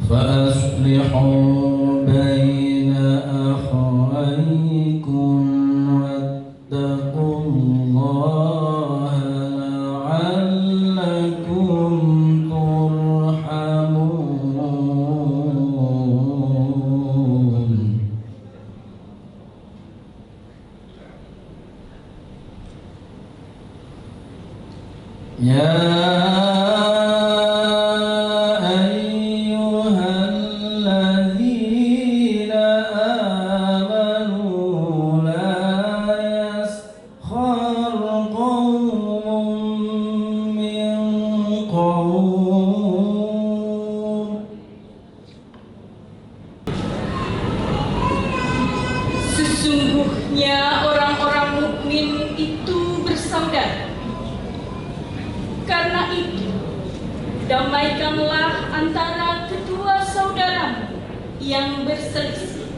فأصلحوا بين أخويكم واتقوا الله لعلكم ترحمون. يا Sesungguhnya orang-orang mukmin itu bersaudara. Karena itu, damaikanlah antara kedua saudaramu yang berselisih,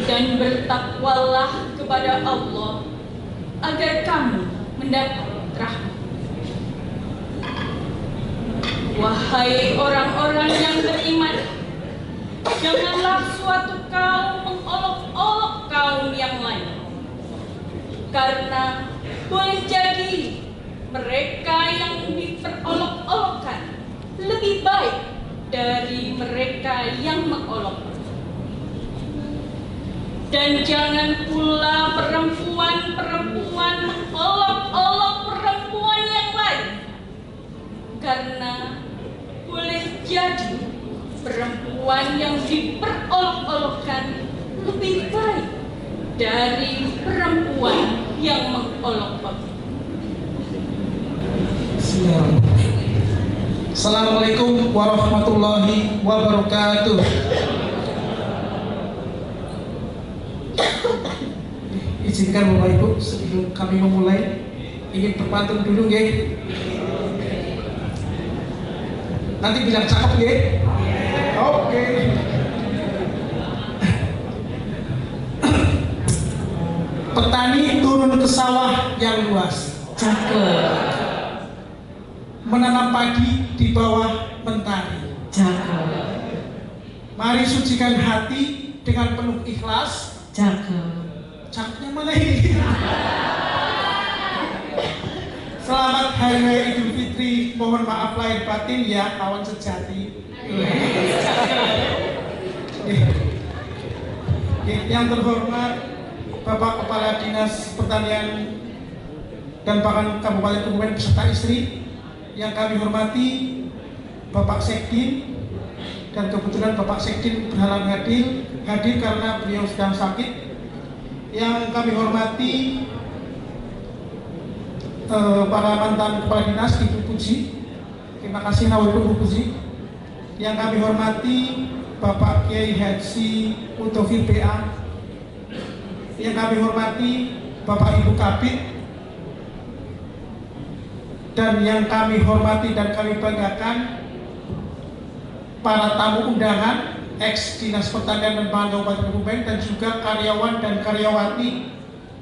dan bertakwalah kepada Allah agar kamu mendapat rahmat. Wahai orang-orang yang beriman, janganlah suatu kaum mengolok-olok kaum yang lain, karena boleh jadi mereka yang diperolok-olokkan lebih baik dari mereka yang mengolok. Dan jangan pula perempuan-perempuan mengolok-olok perempuan yang lain, karena boleh jadi perempuan yang diperolok-olokkan lebih baik dari perempuan yang mengolok-olok. Assalamualaikum warahmatullahi wabarakatuh. Izinkan Bapak Ibu sebelum kami memulai ingin berpantun dulu nggih. Nanti bilang cakep nggih. Oke. Petani turun ke sawah yang luas. Cakep. Menanam padi di bawah mentari. Cakep. Mari sucikan hati dengan penuh ikhlas. Cakep. Cakepnya mana ini? Selamat Hari Raya Idul Fitri. Mohon maaf lahir batin ya kawan sejati. Yang terhormat Bapak Kepala Dinas Pertanian dan Pangan Kabupaten Kebumen beserta istri. Yang kami hormati Bapak Sekdin, dan kebetulan Bapak Sekdin berhalangan hadir karena beliau sedang sakit. Yang kami hormati para mantan kepala dinas, Ibu Puji, terima kasih Nawal Ibu Puji. Yang kami hormati Bapak Kiai Haji Utofil PA. Yang kami hormati Bapak Ibu Kabid. Dan yang kami hormati dan kami banggakan para tamu undangan ex Dinas Pertanian dan Pangan Kabupaten Kebumen, dan juga karyawan dan karyawati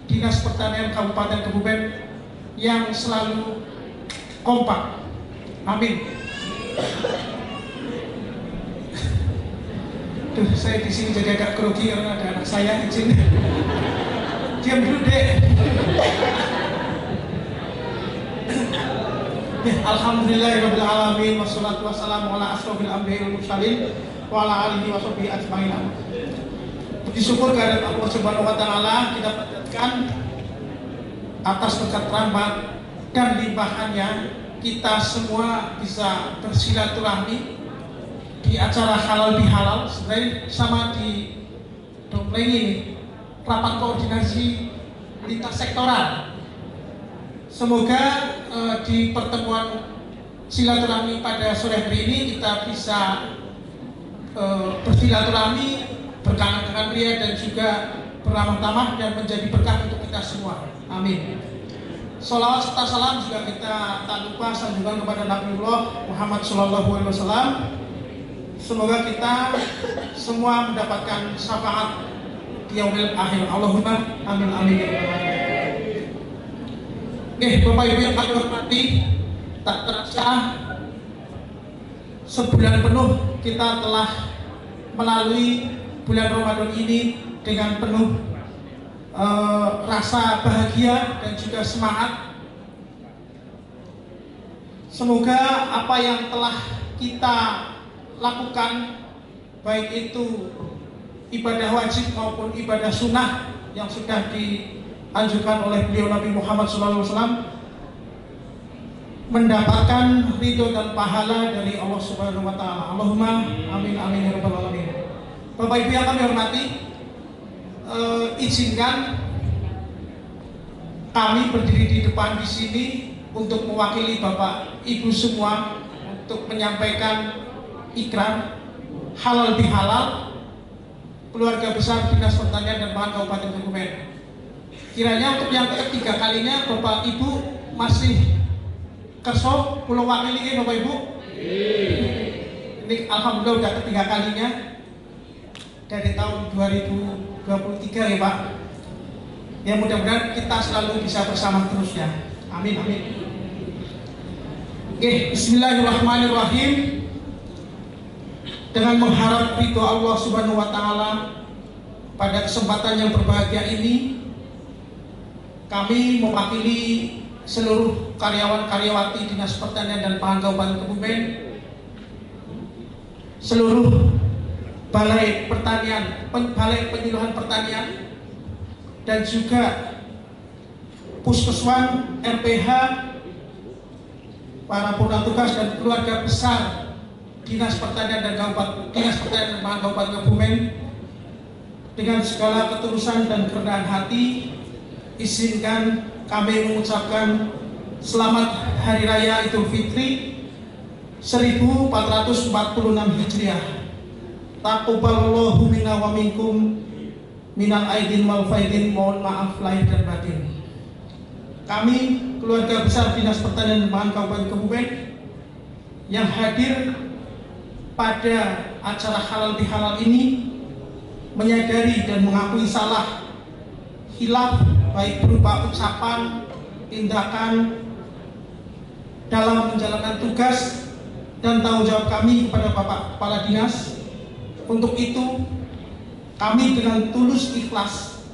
Dinas Pertanian Kabupaten Kebumen yang selalu kompak. Amin. Duh, saya di sini jadi agak grogi karena ada anak saya izin. Diam dulu dek. Alhamdulillahirabbil alamin wassalatu wassalamu ala asrofil anbiya'i wal mursalin wa ala alihi washabihi ajmain. Puji syukur kehadirat Allah Subhanahu wa taala kita panjatkan atas berkat rahmat dan limpahannya kita semua bisa bersilaturahmi di acara halal bihalal, sebenarnya sama di Dompleng ini rapat koordinasi lintas sektoral. Semoga di pertemuan silaturahmi pada sore hari ini kita bisa bersilaturahmi, berkangen dengan pria dan juga beramah tamah dan menjadi berkah untuk kita semua. Amin. Salawat serta salam juga kita tak lupa sanjungan kepada Nabiullah Muhammad SAW. Semoga kita semua mendapatkan syafaat di yaumil akhir. Allahumma amin amin. Bapak Ibu yang kami hormati, tak terasa sebulan penuh kita telah melalui bulan Ramadan ini dengan penuh rasa bahagia dan juga semangat. Semoga apa yang telah kita lakukan, baik itu ibadah wajib maupun ibadah sunnah yang sudah dianjurkan oleh beliau Nabi Muhammad SAW, mendapatkan ridho dan pahala dari Allah Subhanahu wa Ta'ala. Allahumma amin amin ya rabbal alamin. Bapak Ibu yang kami hormati, izinkan kami berdiri di depan di sini untuk mewakili Bapak Ibu semua untuk menyampaikan ikrar halal bihalal keluarga besar Dinas Pertanian dan Pangan Kabupaten Kebumen. Kiranya untuk yang ketiga kalinya Bapak Ibu masih kerso pulau wakil ini Bapak Ibu. Ini alhamdulillah udah ketiga kalinya dari tahun 2023 ya Pak. Ya mudah-mudahan kita selalu bisa bersama terus ya. Amin amin. Bismillahirrahmanirrahim. Dengan mengharap ridho Allah Subhanahu wa Ta'ala, pada kesempatan yang berbahagia ini kami mewakili seluruh karyawan-karyawati Dinas Pertanian dan Pangan Kabupaten Kebumen, seluruh Balai Pertanian, Balai Penyuluhan Pertanian, dan juga Puskeswan, RPH, para purna tugas dan keluarga besar Dinas Pertanian dan Pangan Kabupaten Kebumen, dengan segala ketulusan dan kerendahan hati, izinkan kami mengucapkan selamat Hari Raya Idul Fitri 1446 Hijriah. Taqabbalallahu minna wa minkum minal aidin wal faidin. Mohon maaf lahir dan batin. Kami keluarga besar Dinas Pertanian dan Pangan Kabupaten Kebumen yang hadir pada acara halal bihalal ini menyadari dan mengakui salah hilaf baik berupa ucapan, tindakan dalam menjalankan tugas dan tanggung jawab kami kepada Bapak Kepala Dinas. Untuk itu kami dengan tulus ikhlas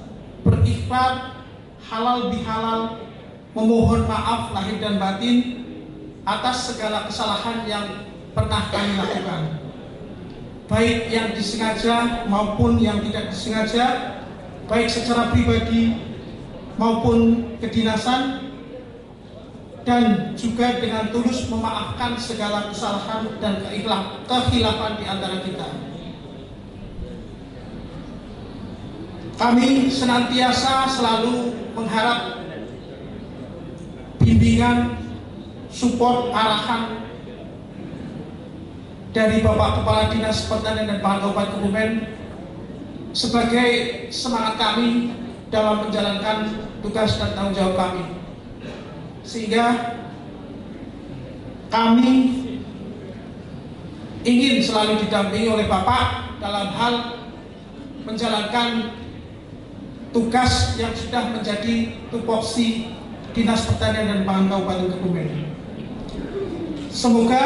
berikrar halal bihalal memohon maaf lahir dan batin atas segala kesalahan yang pernah kami lakukan, baik yang disengaja maupun yang tidak disengaja, baik secara pribadi maupun kedinasan, dan juga dengan tulus memaafkan segala kesalahan dan kekhilafan di antara kita. Kami senantiasa selalu mengharap bimbingan, support, arahan dari Bapak Kepala Dinas Pertanian dan Pangan Kabupaten Kebumen sebagai semangat kami dalam menjalankan tugas dan tanggung jawab kami, sehingga kami ingin selalu didampingi oleh Bapak dalam hal menjalankan tugas yang sudah menjadi tupoksi Dinas Pertanian dan Pangan Kabupaten Kebumen. Semoga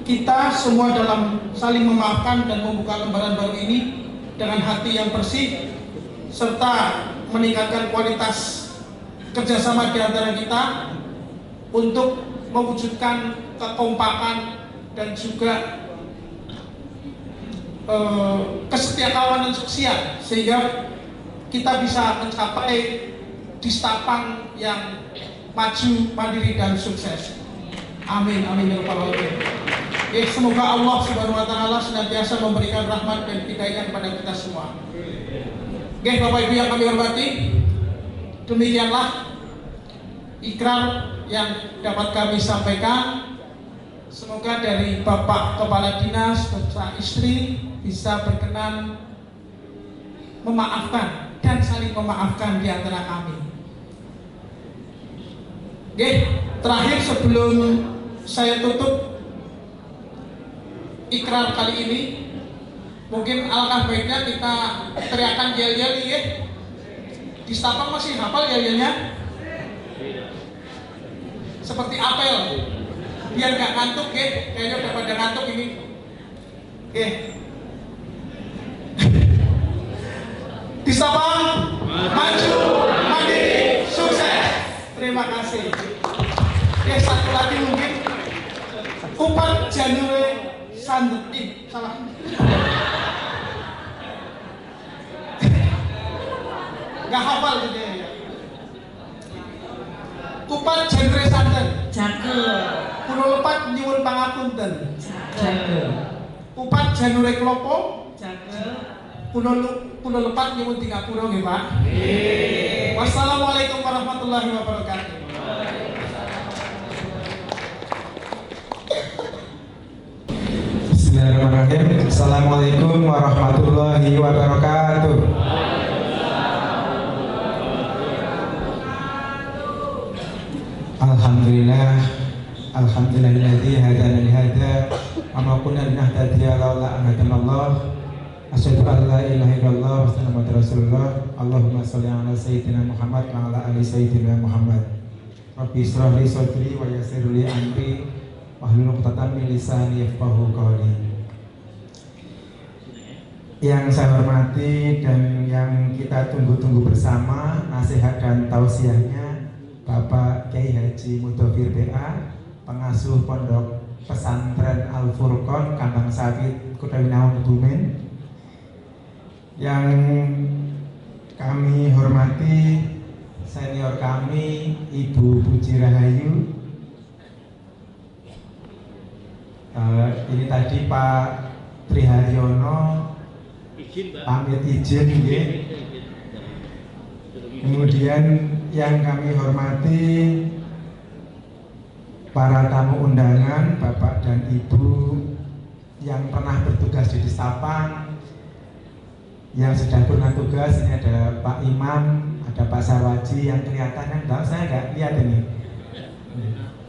kita semua dalam saling memaafkan dan membuka lembaran baru ini dengan hati yang bersih, serta meningkatkan kualitas kerjasama di antara kita untuk mewujudkan kekompakan dan juga kesetiakawanan sosial, sehingga kita bisa mencapai Distapang yang maju, mandiri, dan sukses. Amin amin ya rabbal alamin. Semoga Allah Subhanahu wa Ta'ala senantiasa memberikan rahmat dan hidayah kepada kita semua. Bapak Ibu yang kami hormati, demikianlah ikrar yang dapat kami sampaikan. Semoga dari Bapak Kepala Dinas beserta istri bisa berkenan memaafkan dan saling memaafkan di antara kami. Oke, terakhir sebelum saya tutup ikrar kali ini, mungkin alangkah baiknya kita teriakan yel-yel ya. Di Stapang masih hafal yel-yelnya? Seperti apel, biar nggak ngantuk ya. Kayaknya udah pada ngantuk ini. Oke. Di Stapang, maju, mandiri, sukses. Terima kasih. Oke, satu lagi mungkin. Kupat Janure Sandet. Salah. Gak hafal gitu ya. Kupat Janure Sandet. Cakep. Pulau Lepat nyuwun pangapunten. Cakep. Kupat Janure Klopo. Cakep. Pulau Lepat nyuwun Tingapura nggih, Pak. Wassalamualaikum warahmatullahi wabarakatuh. Bismillahirrahmanirrahim. Assalamualaikum warahmatullahi wabarakatuh. Alhamdulillahilladzi hadana li hadza wa ma kunna linahtadiya laula an hadanallah. Asyhadu an la ilaha illallah wa asyhadu anna rasulullah. Allahumma shalli ala sayyidina Muhammad wa ala ali sayyidina Muhammad. Rabbi ishrah li sadri wa yassir li amri wahlul 'uqdatam min lisani yafqahu qawli. Yang saya hormati dan yang kita tunggu-tunggu bersama nasihat dan tausiahnya Bapak Kiai Haji Mudhofir BA, pengasuh Pondok Pesantren Al Furqon Kandang Sawit Kota Winaon Kebumen. Yang kami hormati senior kami Ibu Puji Rahayu. Ini tadi Pak Triharyono pamit izin ya. Kemudian yang kami hormati para tamu undangan, Bapak dan Ibu yang pernah bertugas di Stapang, yang sedang pernah tugas. Ini ada Pak Imam, ada Pak Sarwaji yang kelihatan kan, saya nggak lihat ini,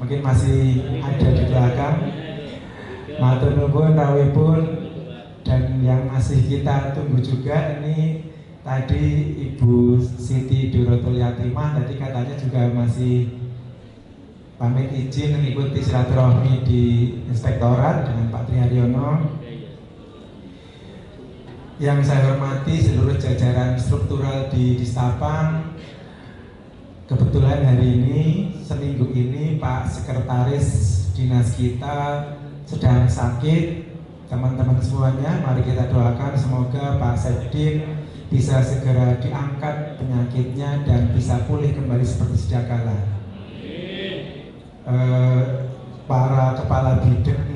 mungkin masih ada di belakang. Matur nuwun rawuhipun. Dan yang masih kita tunggu juga ini tadi Ibu Siti Durotul Yatimah, tadi katanya juga masih pamit izin mengikuti silaturahmi di Inspektorat dengan Pak Triharyono. Yang saya hormati seluruh jajaran struktural di Stapang. Kebetulan hari ini, seminggu ini Pak Sekretaris Dinas kita sedang sakit. Teman-teman semuanya, mari kita doakan semoga Pak Sekdim bisa segera diangkat penyakitnya dan bisa pulih kembali seperti sedia kala. Para kepala bidang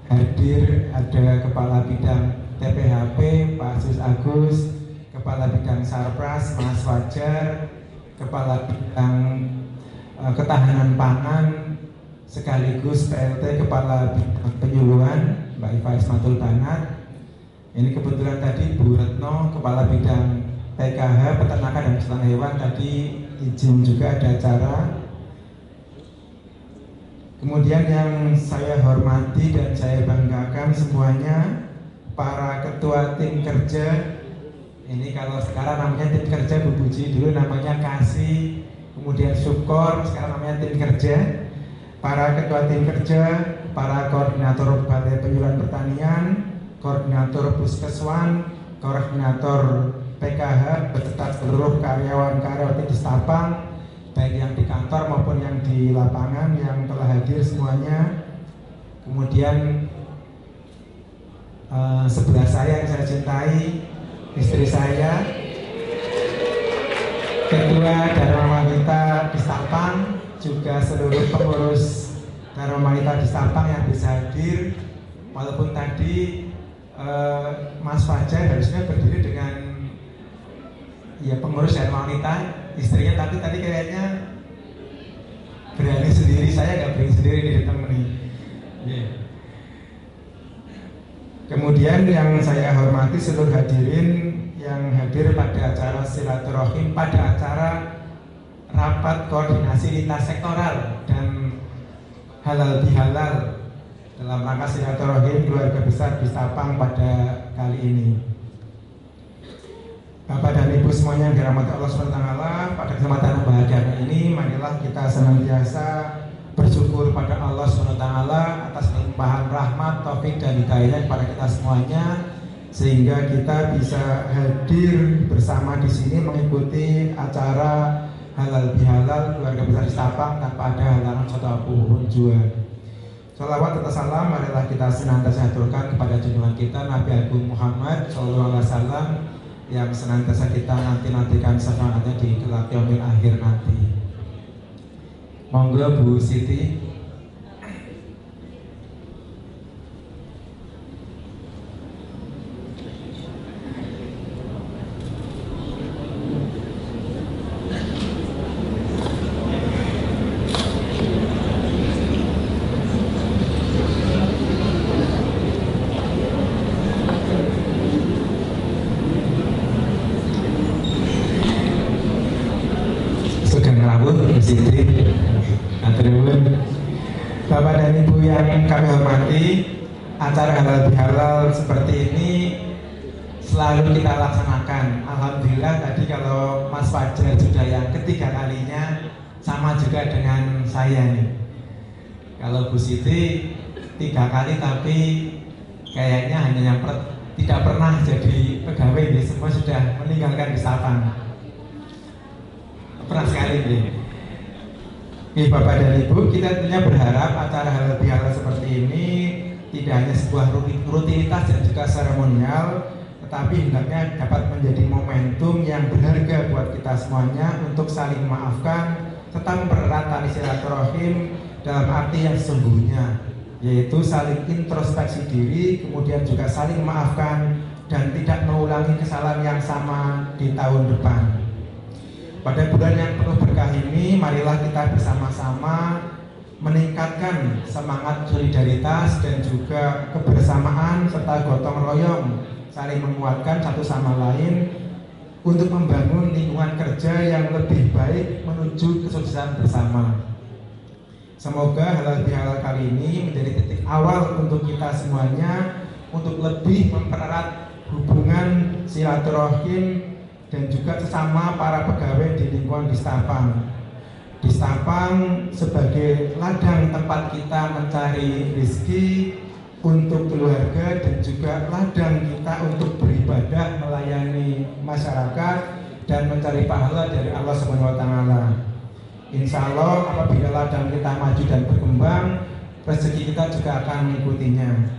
hadir, ada Kepala Bidang TPHP Pak Sus Agus, Kepala Bidang Sarpras Mas Fajar, Kepala Bidang Ketahanan Pangan sekaligus PLT Kepala Bidang Penyuluhan Mbak Iva Ismatul Banat. Ini kebetulan tadi Bu Retno, Kepala Bidang PKH Peternakan dan Kesehatan Hewan, tadi izin juga ada acara. Kemudian yang saya hormati dan saya banggakan semuanya, para ketua tim kerja. Ini kalau sekarang namanya tim kerja, Bu Puji, dulu namanya Kasih, kemudian Sukor, sekarang namanya tim kerja. Para ketua tim kerja, para koordinator Balai Penyuluhan Pertanian, koordinator Puskeswan, koordinator PKH, beserta seluruh karyawan-karyawati di Stapang, baik yang di kantor maupun yang di lapangan yang telah hadir semuanya. Kemudian sebelah saya yang saya cintai, istri saya, Ketua Dharma Wanita di Stapang, juga seluruh pengurus Dharma Wanita di Stapang yang bisa hadir. Walaupun tadi Mas Fajar harusnya berdiri dengan ya pengurus Dharma Wanita, istrinya, tapi tadi kayaknya berani sendiri, saya nggak berani sendiri nih ditemani. Yeah. Kemudian yang saya hormati seluruh hadirin yang hadir pada acara silaturahim, pada acara rapat koordinasi lintas sektoral dan halal bihalal dalam rangka silaturahim keluarga besar di Sapang pada kali ini. Bapak dan Ibu semuanya yang dirahmati Allah SWT, pada kesempatan bahagia ini marilah kita senantiasa bersyukur pada Allah SWT atas limpahan rahmat, taufik dan hidayah kepada kita semuanya, sehingga kita bisa hadir bersama di sini mengikuti acara halal bihalal keluarga besar di Sapang tanpa ada halangan satupun jua. Salawat serta salam marilah kita senantiasa haturkan kepada junjungan kita Nabi Agung Muhammad SAW yang senantiasa kita nantikan syafaatnya di kelak yaumil akhir nanti. Monggo Bu Siti. Bapak dan Ibu yang kami hormati, acara halal bihalal seperti ini selalu kita laksanakan. Alhamdulillah tadi kalau Mas Fajar sudah yang ketiga kalinya, sama juga dengan saya nih. Kalau Bu Siti 3 kali tapi kayaknya hanya yang tidak pernah jadi pegawai nih, semua sudah meninggalkan di Sapang. Pernah sekali nih. Oke, Bapak dan Ibu, kita tentunya berharap acara halal bihalal seperti ini tidak hanya sebuah rutinitas dan juga seremonial, tetapi hendaknya dapat menjadi momentum yang berharga buat kita semuanya untuk saling memaafkan serta mempererat tali silaturahim dalam arti yang sesungguhnya, yaitu saling introspeksi diri, kemudian juga saling memaafkan dan tidak mengulangi kesalahan yang sama di tahun depan. Pada bulan yang penuh berkah ini, marilah kita bersama-sama meningkatkan semangat solidaritas dan juga kebersamaan serta gotong royong, saling menguatkan satu sama lain untuk membangun lingkungan kerja yang lebih baik menuju kesuksesan bersama. Semoga halal bihalal kali ini menjadi titik awal untuk kita semuanya untuk lebih mempererat hubungan silaturahim dan juga sesama para pegawai di lingkungan di Sapang. Di Sapang sebagai ladang tempat kita mencari rezeki untuk keluarga dan juga ladang kita untuk beribadah melayani masyarakat dan mencari pahala dari Allah SWT. Insya Allah apabila ladang kita maju dan berkembang, rezeki kita juga akan mengikutinya.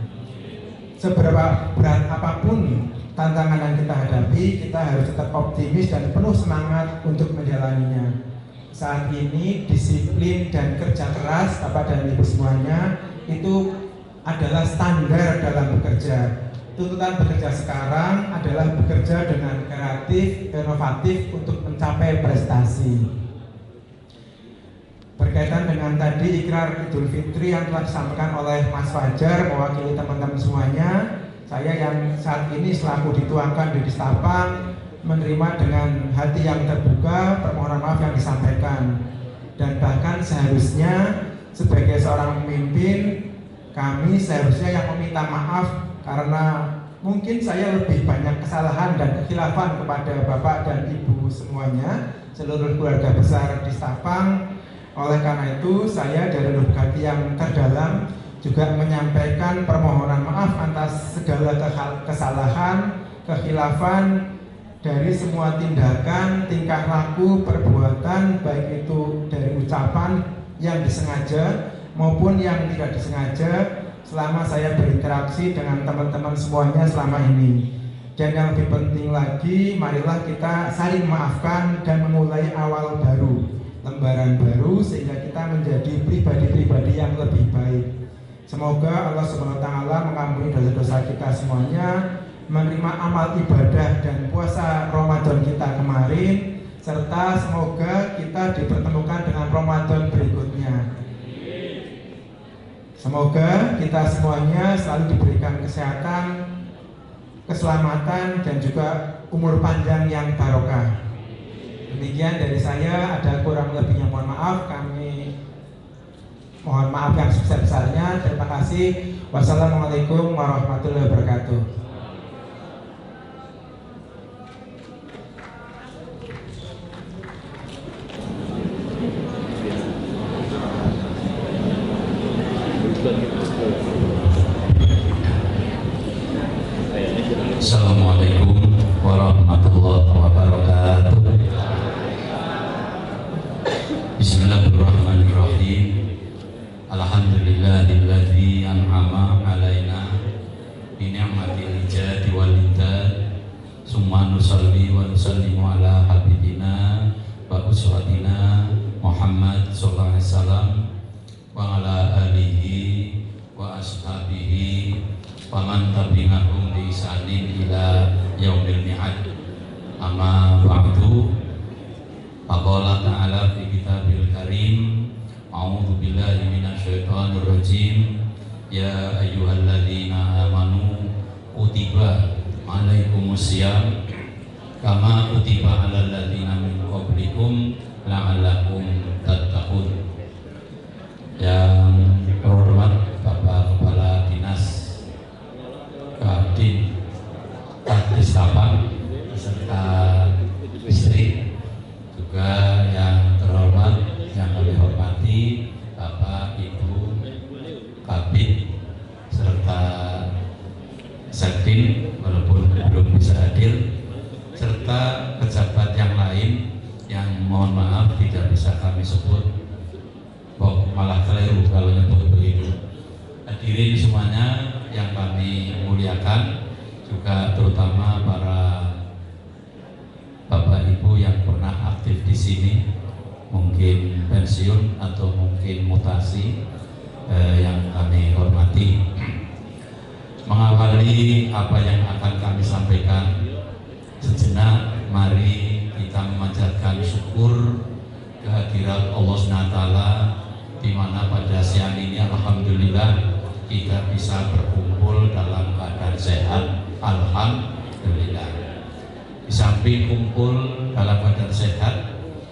Seberapa berat apapun tantangan yang kita hadapi, kita harus tetap optimis dan penuh semangat untuk menjalaninya. Saat ini disiplin dan kerja keras Bapak dan Ibu semuanya itu adalah standar dalam bekerja. Tuntutan bekerja sekarang adalah bekerja dengan kreatif, inovatif untuk mencapai prestasi. Berkaitan dengan tadi ikrar Idul Fitri yang telah disampaikan oleh Mas Fajar mewakili teman-teman semuanya, saya yang saat ini selaku dituakan di Sapang menerima dengan hati yang terbuka permohonan maaf yang disampaikan, dan bahkan seharusnya sebagai seorang pemimpin kami seharusnya yang meminta maaf karena mungkin saya lebih banyak kesalahan dan kekhilafan kepada Bapak dan Ibu semuanya, seluruh keluarga besar di Sapang. Oleh karena itu saya dari lubuk hati yang terdalam juga menyampaikan permohonan maaf atas segala kesalahan, kekhilafan dari semua tindakan, tingkah laku, perbuatan, baik itu dari ucapan yang disengaja maupun yang tidak disengaja selama saya berinteraksi dengan teman-teman semuanya selama ini. Dan yang lebih penting lagi, marilah kita saling memaafkan dan memulai awal baru, lembaran baru, sehingga kita menjadi pribadi-pribadi yang lebih baik. Semoga Allah SWT mengampuni dosa-dosa kita semuanya, menerima amal ibadah dan puasa Ramadan kita kemarin, serta semoga kita dipertemukan dengan Ramadan berikutnya. Semoga kita semuanya selalu diberikan kesehatan, keselamatan dan juga umur panjang yang barokah. Demikian dari saya, ada kurang lebihnya mohon maaf. Kami mohon maaf yang sebesar-besarnya. Terima kasih. Wassalamualaikum warahmatullahi wabarakatuh. Assalamualaikum warahmatullahi wabarakatuh. Bismillahirrahmanirrahim. Alhamdulillahilladzi an'ama alaina bi ni'matil ijadi wal imdad. Summa nusalli wa nusallimu ala habibina wa uswatina Muhammad sallallahu alaihi wasallam wa ala alihi wa ashabihi wa man tabi'ahum bi ihsanin ila yaumil mi'ad. Amma ba'du. Faqala ta'ala fi kitabil karim, a'udzu billahi minasyaitonir rajim. Ya ayyuhalladzina amanu kutiba alaikumusiyam kama kutiba alal ladzina min qablikum la'allakum tattaqun. Yang terhormat Bapak Kepala Dinas Kadin Kadistapang beserta istri, juga yang terhormat yang kami hormati Bapak Ibu Kabid serta Sekdin walaupun belum bisa hadir, serta pejabat yang lain yang mohon maaf tidak bisa kami sebut, malah keliru kalau nyebut begitu. Hadirin semuanya yang kami muliakan, juga terutama para Bapak Ibu yang pernah aktif di sini, mungkin pensiun atau mungkin mutasi, yang kami hormati. Mengawali apa yang akan kami sampaikan, sejenak mari kita memanjatkan syukur kehadirat Allah SWT, di mana pada siang ini alhamdulillah kita bisa berkumpul dalam keadaan sehat, alhamdulillah. Di samping kumpul dalam keadaan sehat,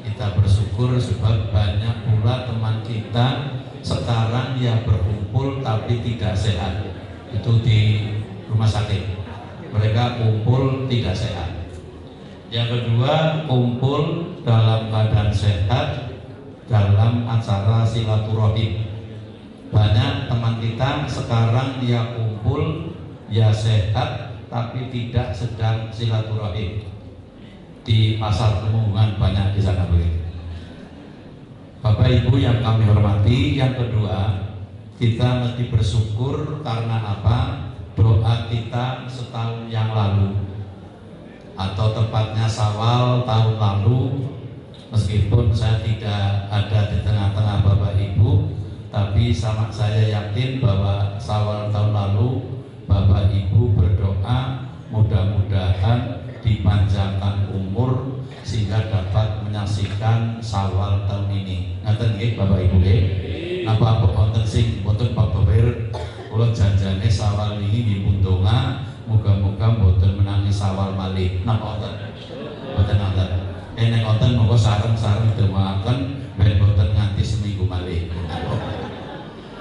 kita bersyukur sebab banyak pula teman kita sekarang yang berkumpul tapi tidak sehat. Itu di rumah sakit, mereka kumpul tidak sehat. Yang kedua, kumpul dalam keadaan sehat dalam acara silaturahim. Banyak teman kita sekarang dia kumpul, ya sehat, tapi tidak sedang silaturahim. Di pasar Kemugungan banyak di sana begitu. Bapak Ibu yang kami hormati, yang kedua, kita mesti bersyukur karena apa? Doa kita setahun yang lalu, atau tepatnya Syawal tahun lalu, meskipun saya tidak ada di tengah-tengah Bapak Ibu, tapi sama saya yakin bahwa Syawal tahun lalu Bapak Ibu berdoa mudah-mudahan dipanjangkan umur sehingga dapat menyaksikan Syawal tahun ini. Ngaten nggih Bapak Ibu nggih. Napa wonten sing mboten babawir kula janjane Syawal ini nggih pundonga muga-muga mboten menangi Syawal malih. Napa wonten? Mboten wonten. Nek wonten monggo sareng-sareng doaken ben mboten nganti seminggu malih.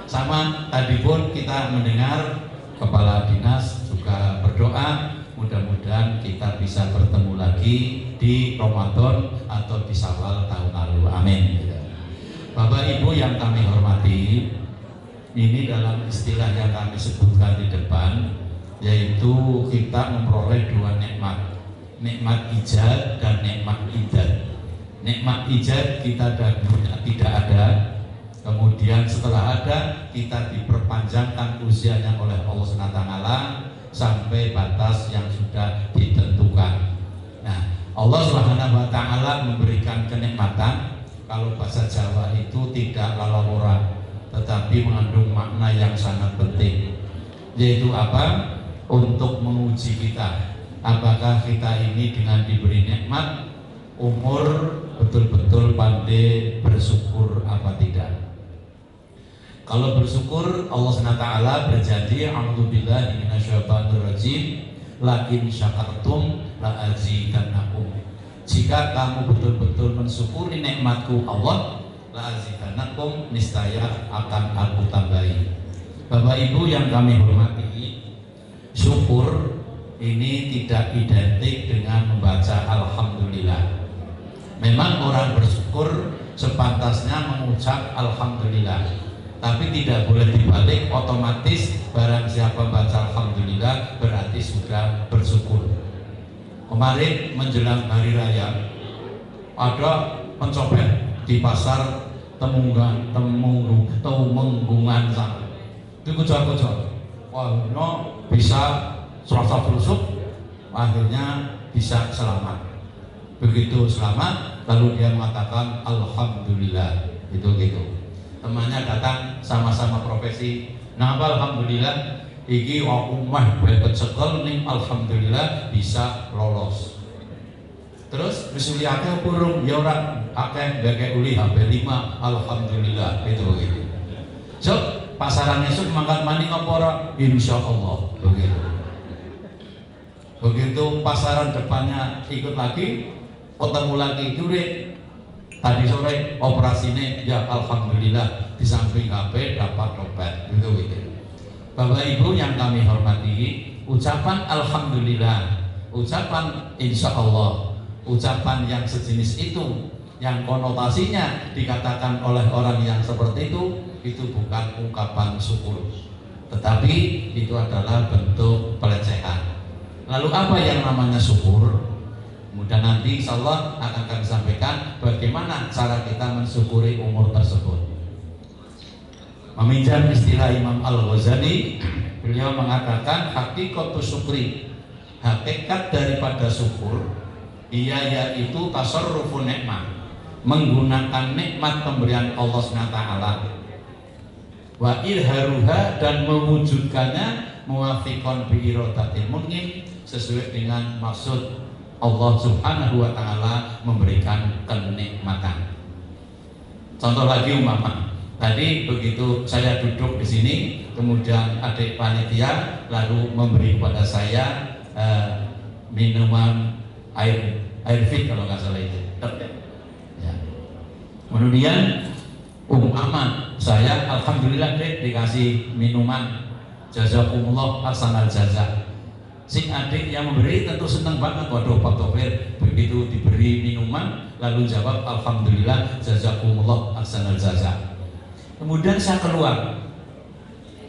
Sama tadi pun kita mendengar Kepala Dinas juga berdoa mudah-mudahan kita bisa bertemu lagi di Ramadan atau di Syawal tahun lalu. Amin. Bapak Ibu yang kami hormati, ini dalam istilah yang kami sebutkan di depan, yaitu kita memperoleh dua nikmat, nikmat ijad dan nikmat idad. Nikmat ijad kita dahulunya tidak ada, kemudian setelah ada kita diperpanjangkan usianya oleh Allah SWT sampai batas yang sudah ditentukan. Nah, Allah SWT memberikan kenikmatan, kalau bahasa Jawa itu tidak lalawora, tetapi mengandung makna yang sangat penting, yaitu apa? Untuk menguji kita, apakah kita ini dengan diberi nikmat umur betul-betul pandai bersyukur apa tidak. Kalau bersyukur, Allah SWT berjanji, a'udzubillahi minasyaitonir rajim, lakin syakartum la azidannakum. jika kamu betul-betul mensyukuri nikmatku Allah, la azidanakum, niscaya akan aku tambahi. Bapak Ibu yang kami hormati, syukur ini tidak identik dengan membaca alhamdulillah. Memang orang bersyukur sepantasnya mengucap alhamdulillah, tapi tidak boleh dibalik otomatis barang siapa membaca alhamdulillah berarti sudah bersyukur. Kemarin menjelang hari raya ada pencopet di pasar Temunggungan sana. Dikejar-kejar. Wah, no, bisa serasa berusuk, akhirnya bisa selamat. Begitu selamat, lalu dia mengatakan alhamdulillah. Gitu. Temannya datang sama-sama profesi. Napa alhamdulillah? Iki aku mah bebet sekel ning alhamdulillah bisa lolos. Terus bisuli akeh burung ya ora akeh gak uli HP 5 alhamdulillah gitu. So pasaran esuk mangkat maning apa ora insyaallah begitu. Begitu pasaran depannya ikut lagi, ketemu lagi duit. Tadi sore operasinya ya alhamdulillah di samping HP dapat dompet gitu. Bapak Ibu yang kami hormati, ucapan alhamdulillah, ucapan insya Allah, ucapan yang sejenis itu, yang konotasinya dikatakan oleh orang yang seperti itu bukan ungkapan syukur, tetapi itu adalah bentuk pelecehan. Lalu apa yang namanya syukur? Mudah nanti insya Allah akan kami sampaikan bagaimana cara kita mensyukuri umur tersebut. Meminjam istilah Imam Al-Ghazali, beliau mengatakan hakikatus syukri, hakikat daripada syukur ia yaitu tasarrufun nikmah, menggunakan nikmat pemberian Allah SWT, wa ilharuha, dan mewujudkannya muwafiqan bi iradatil mun'im, sesuai dengan maksud Allah Subhanahu wa taala memberikan kenikmatan. Contoh lagi umpama tadi begitu saya duduk di sini, kemudian adik panitia lalu memberi kepada saya minuman air fit kalau nggak salah itu. Ya. Kemudian umpama saya alhamdulillah dikasih minuman, jazakumullah ahsanal jazaa. Si adik yang memberi tentu senang banget, waduh Pak Topir begitu diberi minuman lalu jawab alhamdulillah jazakumullah ahsanal jazaa. Kemudian saya keluar,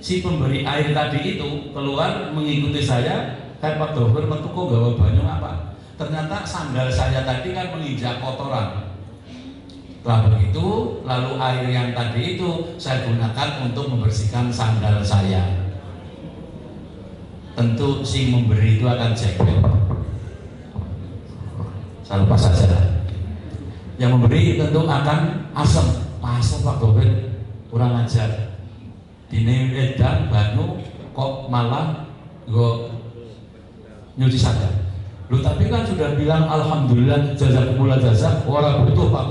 si pemberi air tadi itu keluar mengikuti saya, kayak Pak Topir metu kok gawa banyu apa? Ternyata sandal saya tadi kan menginjak kotoran. Setelah begitu lalu air yang tadi itu saya gunakan untuk membersihkan sandal saya. Tentu si memberi itu akan jengkel. Saya lupa saja lah. Yang memberi tentu akan asem. Masa Pak Topir kurang ajar. Dine edan banyu kok malah go nyuci saja. Lu tapi kan sudah bilang alhamdulillah jazakumullah jazak, ora butuh Pak.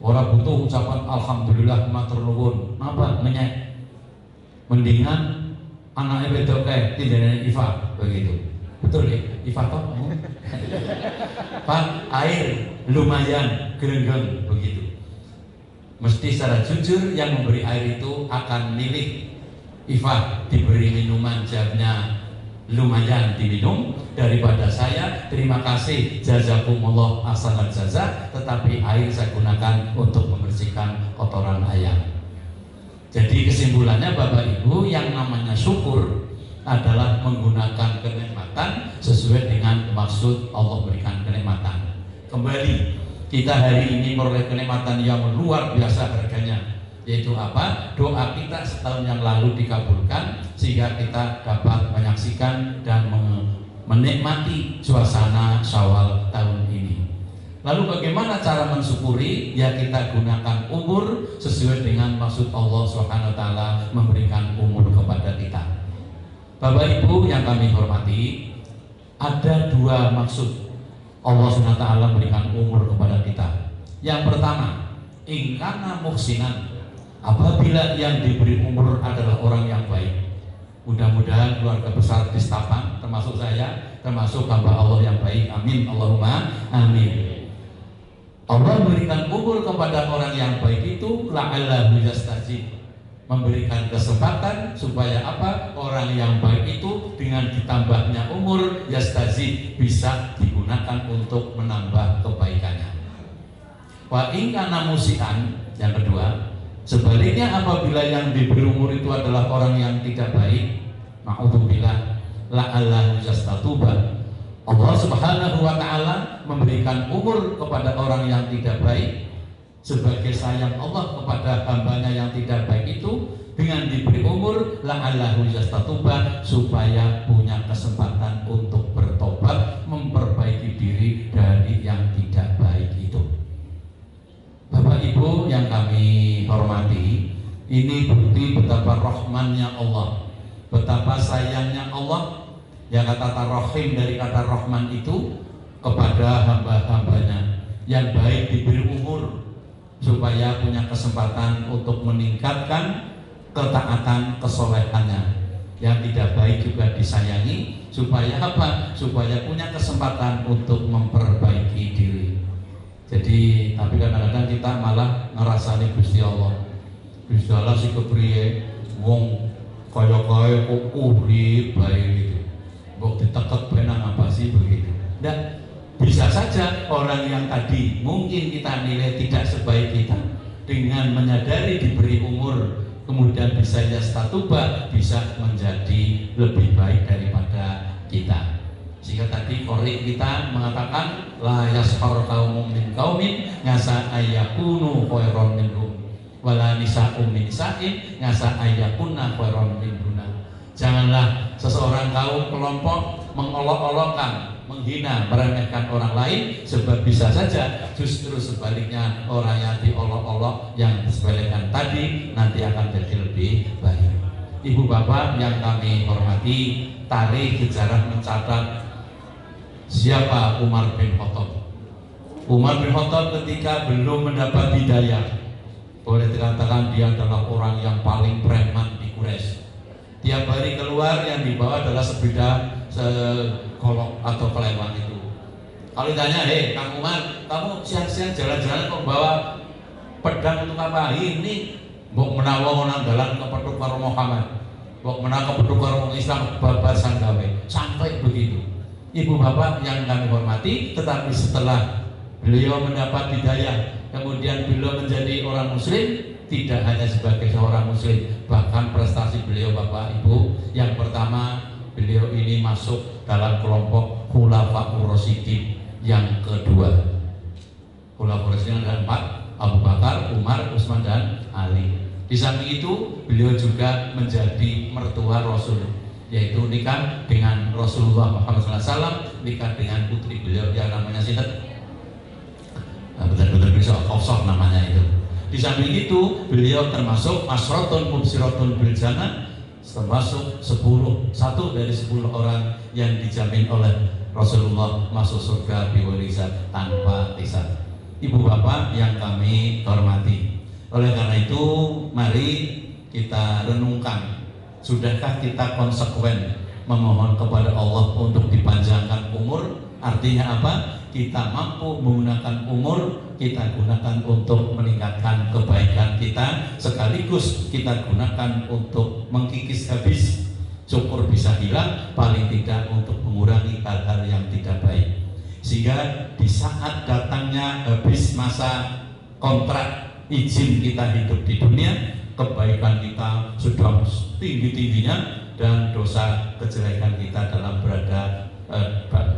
Ora butuh ucapan alhamdulillah matur nuwun. Napa menyek? Mendingan anaknya bedok kayak tindakan Iva begitu. Betul ya? Iva toh? Pak, air lumayan gerenggeng begitu. Mesti secara jujur yang memberi air itu akan milih Iva diberi minuman jamnya lumayan diminum daripada saya terima kasih jazakumullah ahsanal jazaa, tetapi air saya gunakan untuk membersihkan kotoran ayam. Jadi kesimpulannya Bapak Ibu, yang namanya syukur adalah menggunakan kenikmatan sesuai dengan maksud Allah berikan kenikmatan. Kembali, kita hari ini memperoleh kenikmatan yang luar biasa harganya, yaitu apa? Doa kita setahun yang lalu dikabulkan sehingga kita dapat menyaksikan dan menikmati suasana Syawal tahun ini. Lalu bagaimana cara mensyukuri? Ya kita gunakan umur sesuai dengan maksud Allah Subhanahu wa taala memberikan umur kepada kita. Bapak Ibu yang kami hormati, ada dua maksud Allah Subhanahu wa taala memberikan umur kepada kita. Yang pertama, ingkana muhsinan, apabila yang diberi umur adalah orang yang baik. Mudah-mudahan keluarga besar di Setapang termasuk saya, termasuk hamba Allah yang baik. Amin, Allahumma amin. Allah memberikan umur kepada orang yang baik itu la'allahu yastajib, memberikan kesempatan supaya apa? Orang yang baik itu dengan ditambahnya umur yastajib bisa digunakan untuk menambah kebaikannya. Wa in kana musian, yang kedua, sebaliknya apabila yang diberi umur itu adalah orang yang tidak baik, ma'udzubillah, la'allahu yastatuba, Allah Subhanahu wa ta'ala memberikan umur kepada orang yang tidak baik sebagai sayang Allah kepada hambanya yang tidak baik itu, dengan diberi umur la'allahu yastatuba, supaya punya kesempatan untuk bertobat, memperbaiki diri dari yang tidak baik itu. Bapak Ibu yang kami hormati, ini bukti betapa rahmannya Allah, betapa sayangnya Allah. Yang kata rahim dari kata rahman itu kepada hamba-hambanya. Yang baik diberi umur supaya punya kesempatan untuk meningkatkan ketaatan kesolehannya. Yang tidak baik juga disayangi supaya apa? Supaya punya kesempatan untuk memperbaiki diri. Jadi tapi kadang-kadang kita malah ngerasani Gusti Allah. Gusti Allah si kepriye wong kaya-kaya kok urip bae gitu. Bok ditekek benang apa sih begitu? Dan bisa saja orang yang tadi mungkin kita nilai tidak sebaik kita, dengan menyadari diberi umur kemudian bisa yastatuba, bisa menjadi lebih baik daripada kita. Sehingga tadi qori kita mengatakan la yaskhar qaumun min qaumin ngasa ayyakunu khairon minhum wala nisa'um min nisa'in ngasa ayyakunna khairon minhunna. Janganlah seseorang kaum kelompok mengolok-olokkan, menghina, meremehkan orang lain, sebab bisa saja justru sebaliknya orang yang diolok-olok, yang disepelekan tadi nanti akan jadi lebih baik. Ibu bapak yang kami hormati, tarikh sejarah mencatat siapa Umar bin Khattab. Umar bin Khattab ketika belum mendapat hidayah, boleh dikatakan dia adalah orang yang paling preman di Quraisy. Tiap hari keluar yang dibawa adalah sepeda golok atau kelewang itu. Kalau ditanya, hei Kang Umar, kamu siang-siang jalan-jalan kok bawa pedang untuk apa? Ini mbok menawa nang dalan kepethuk karo Muhammad, mbok menawa kepethuk karo Islam babasan gawe. Sampai begitu. Ibu bapak yang kami hormati, tetapi setelah beliau mendapat hidayah, kemudian beliau menjadi orang muslim, tidak hanya sebagai seorang muslim, bahkan prestasi beliau bapak ibu, yang pertama beliau ini masuk dalam kelompok Khulafaur Rasyidin yang kedua. Khulafaur Rasyidin ada 4, Abu Bakar, Umar, Utsman dan Ali. Di samping itu beliau juga menjadi mertua Rasul, yaitu nikah dengan Rasulullah Muhammad SAW, nikah dengan putri beliau yang namanya Sintet. Betul-betul bisa Khafsah namanya itu. Di samping itu beliau termasuk asratun mubsiratun bil jannah, termasuk 1 dari 10 orang yang dijamin oleh Rasulullah masuk surga biwarisan tanpa hisab. Ibu bapak yang kami hormati, oleh karena itu mari kita renungkan, sudahkah kita konsekuen memohon kepada Allah untuk dipanjangkan umur? Artinya apa? Kita mampu menggunakan umur, kita gunakan untuk meningkatkan kebaikan kita, sekaligus kita gunakan untuk mengkikis habis, syukur bisa hilang, paling tidak untuk mengurangi hal-hal yang tidak baik. Sehingga di saat datangnya habis masa kontrak izin kita hidup di dunia, kebaikan kita sudah tinggi-tingginya dan dosa kejelekan kita dalam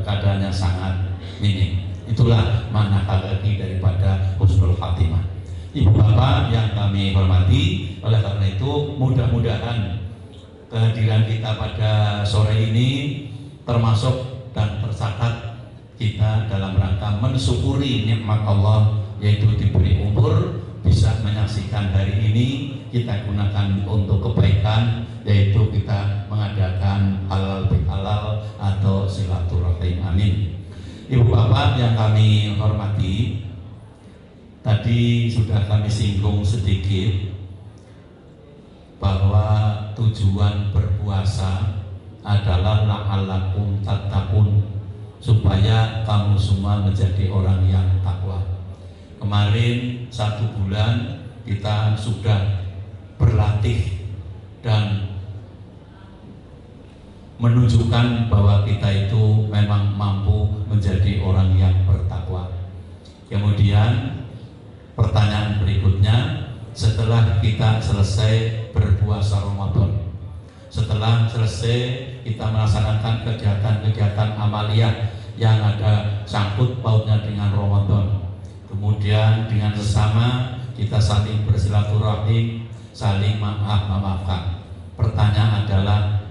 keadaannya sangat minim. Itulah makna hakiki daripada husnul khatimah. Ibu bapak yang kami hormati, oleh karena itu mudah-mudahan kehadiran kita pada sore ini termasuk dan tercatat kita dalam rangka mensyukuri nikmat Allah, yaitu diberi umur, bisa menyaksikan hari ini, kita gunakan untuk kebaikan, yaitu kita mengadakan halal bihalal atau silaturahim. Amin. Ibu bapak yang kami hormati, tadi sudah kami singgung sedikit bahwa tujuan berpuasa adalah la'allakum tattaqun, supaya kamu semua menjadi orang yang takwa. Kemarin 1 bulan kita sudah berlatih dan menunjukkan bahwa kita itu memang mampu menjadi orang yang bertakwa. Kemudian pertanyaan berikutnya, setelah kita selesai berpuasa Ramadan, setelah selesai kita melaksanakan kegiatan-kegiatan amaliyah yang ada sangkut pautnya dengan Ramadan, kemudian dengan sesama kita saling bersilaturahim, saling memaafkan. Pertanyaan adalah,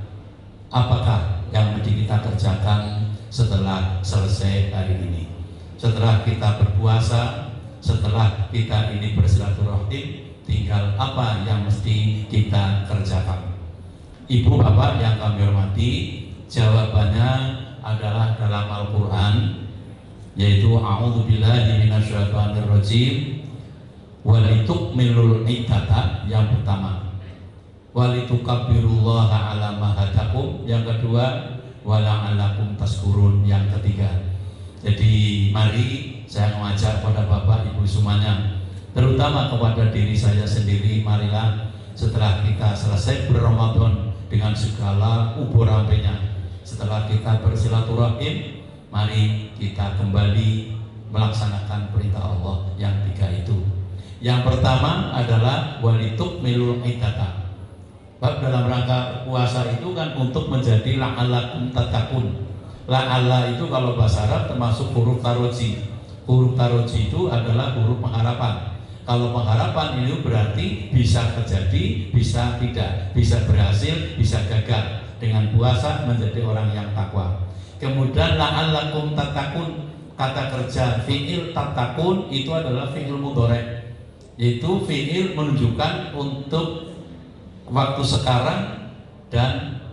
apakah yang mesti kita kerjakan setelah selesai hari ini? Setelah kita berpuasa, setelah kita ini bersilaturahim, tinggal apa yang mesti kita kerjakan? Ibu bapak yang kami hormati, jawabannya adalah dalam Al-Quran, yaitu a'udzubillahi minasyaitonirrajim, walitukmilul iddata, yang pertama, walitukabbirullaha ala ma hadakum, yang kedua, wala'allakum tashkurun, yang ketiga. Jadi mari saya mengajak kepada bapak ibu semuanya, terutama kepada diri saya sendiri, marilah setelah kita selesai berRamadan dengan segala ubur rampenya, setelah kita bersilaturahim, mari kita kembali melaksanakan perintah Allah yang 3 itu. Yang pertama adalah walitukmilul iddata. Bab dalam rangka puasa itu kan untuk menjadi la'allakum tattaqun. La'alla itu kalau bahasa Arab termasuk huruf taroji. Huruf taroji itu adalah huruf pengharapan. Kalau pengharapan ini berarti bisa terjadi, bisa tidak, bisa berhasil, bisa gagal. Dengan puasa menjadi orang yang takwa. Kemudian la'allakum tattaqun, kata kerja fi'il tattaqun itu adalah fi'il mudhari', yaitu fi'il menunjukkan untuk waktu sekarang dan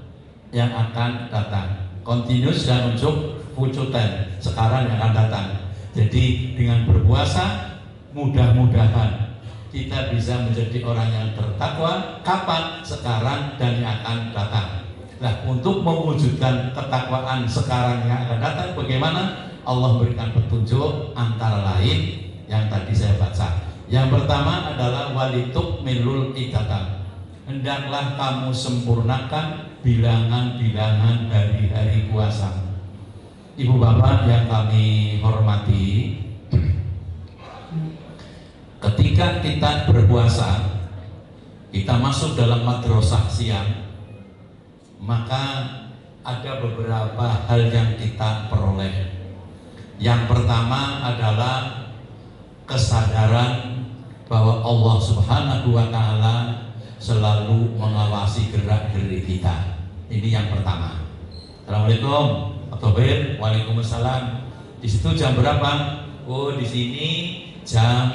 yang akan datang. Continuous dan untuk future time, sekarang yang akan datang. Jadi dengan berpuasa mudah-mudahan kita bisa menjadi orang yang bertakwa. Kapan? Sekarang dan yang akan datang. Nah, untuk mewujudkan ketakwaan sekarang yang akan datang, bagaimana? Allah berikan petunjuk antara lain yang tadi saya baca. Yang pertama adalah walitukmilul iddata. Hendaklah kamu sempurnakan bilangan-bilangan hari-hari puasa. Ibu bapak yang kami hormati, ketika kita berpuasa, kita masuk dalam madrasah siang, maka ada beberapa hal yang kita peroleh. Yang pertama adalah kesadaran bahwa Allah Subhanahu wa Ta'ala selalu mengawasi gerak-gerik kita. Ini yang pertama. Assalamualaikum, Atobir, waalaikumsalam. Di situ jam berapa? Oh, di sini jam